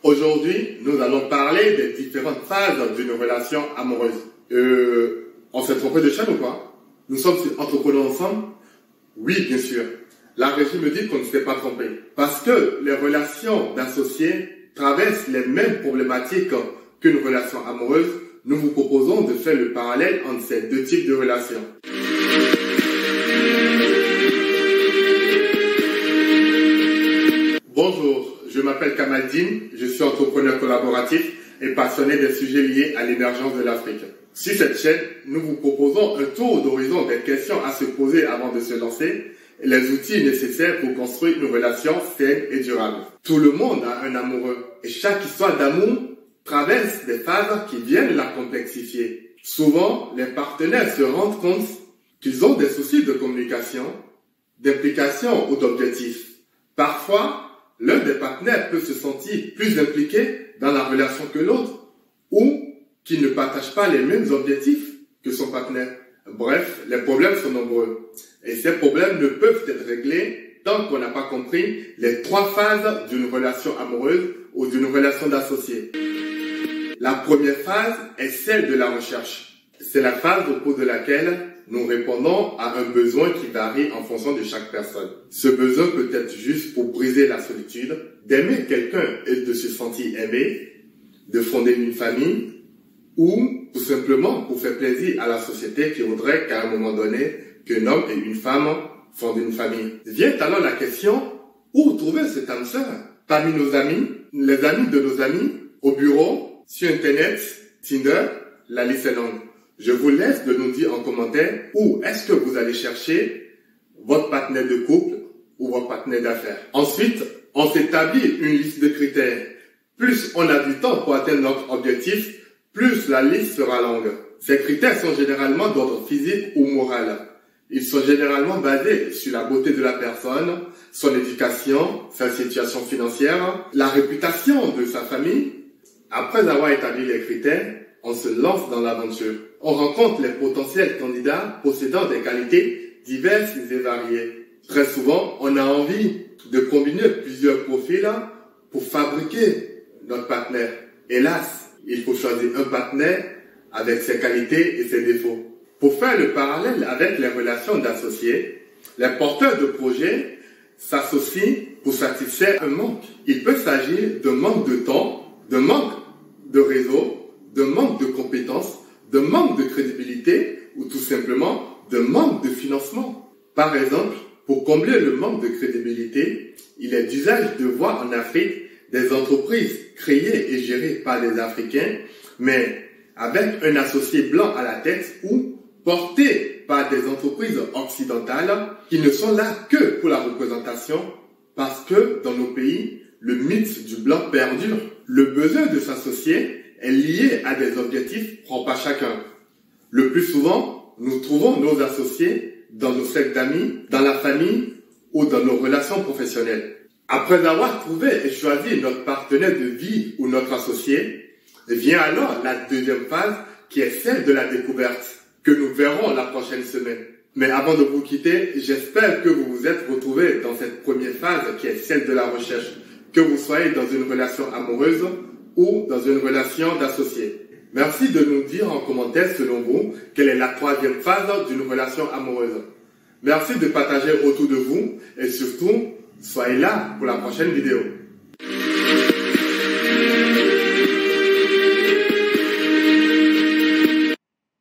Aujourd'hui, nous allons parler des différentes phases d'une relation amoureuse. On s'est trompé de chaîne ou quoi? Nous sommes entrepreneurs ensemble? Oui, bien sûr. La régie me dit qu'on ne s'est pas trompé. Parce que les relations d'associés traversent les mêmes problématiques qu'une relation amoureuse. Nous vous proposons de faire le parallèle entre ces deux types de relations. Bonjour, je m'appelle Kamaldine, je suis entrepreneur collaboratif et passionné des sujets liés à l'émergence de l'Afrique. Sur cette chaîne, nous vous proposons un tour d'horizon des questions à se poser avant de se lancer et les outils nécessaires pour construire une relation saine et durable. Tout le monde a un amoureux et chaque histoire d'amour traverse des phases qui viennent la complexifier. Souvent, les partenaires se rendent compte qu'ils ont des soucis de communication, d'implication ou d'objectifs. Parfois, l'un des partenaires peut se sentir plus impliqué dans la relation que l'autre ou qu'il ne partage pas les mêmes objectifs que son partenaire. Bref, les problèmes sont nombreux et ces problèmes ne peuvent être réglés tant qu'on n'a pas compris les trois phases d'une relation amoureuse ou d'une relation d'associés. La première phase est celle de la recherche. C'est la phase au cours de laquelle nous répondons à un besoin qui varie en fonction de chaque personne. Ce besoin peut être juste pour briser la solitude, d'aimer quelqu'un et de se sentir aimé, de fonder une famille, ou tout simplement pour faire plaisir à la société qui voudrait qu'à un moment donné, qu'un homme et une femme fondent une famille. Vient alors la question, où trouver cette âme sœur? Parmi nos amis, les amis de nos amis, au bureau, sur Internet, Tinder, la liste est longue. Je vous laisse de nous dire en commentaire où est-ce que vous allez chercher votre partenaire de couple ou votre partenaire d'affaires. Ensuite, on s'établit une liste de critères. Plus on a du temps pour atteindre notre objectif, plus la liste sera longue. Ces critères sont généralement d'ordre physique ou moral. Ils sont généralement basés sur la beauté de la personne, son éducation, sa situation financière, la réputation de sa famille. Après avoir établi les critères, on se lance dans l'aventure. On rencontre les potentiels candidats possédant des qualités diverses et variées. Très souvent, on a envie de combiner plusieurs profils pour fabriquer notre partenaire. Hélas, il faut choisir un partenaire avec ses qualités et ses défauts. Pour faire le parallèle avec les relations d'associés, les porteurs de projets s'associent pour satisfaire un manque. Il peut s'agir de manque de temps, de manque de réseau, de manque de compétences, de manque de crédibilité ou tout simplement de manque de financement. Par exemple, pour combler le manque de crédibilité, il est d'usage de voir en Afrique des entreprises créées et gérées par des Africains, mais avec un associé blanc à la tête ou portées par des entreprises occidentales qui ne sont là que pour la représentation parce que dans nos pays, le mythe du blanc perdure. Le besoin de s'associer est lié à des objectifs propres à chacun. Le plus souvent, nous trouvons nos associés dans nos cercles d'amis, dans la famille ou dans nos relations professionnelles. Après avoir trouvé et choisi notre partenaire de vie ou notre associé, vient alors la deuxième phase qui est celle de la découverte que nous verrons la prochaine semaine. Mais avant de vous quitter, j'espère que vous vous êtes retrouvés dans cette première phase qui est celle de la recherche, que vous soyez dans une relation amoureuse ou dans une relation d'associés. Merci de nous dire en commentaire selon vous quelle est la troisième phase d'une relation amoureuse. Merci de partager autour de vous et surtout, soyez là pour la prochaine vidéo.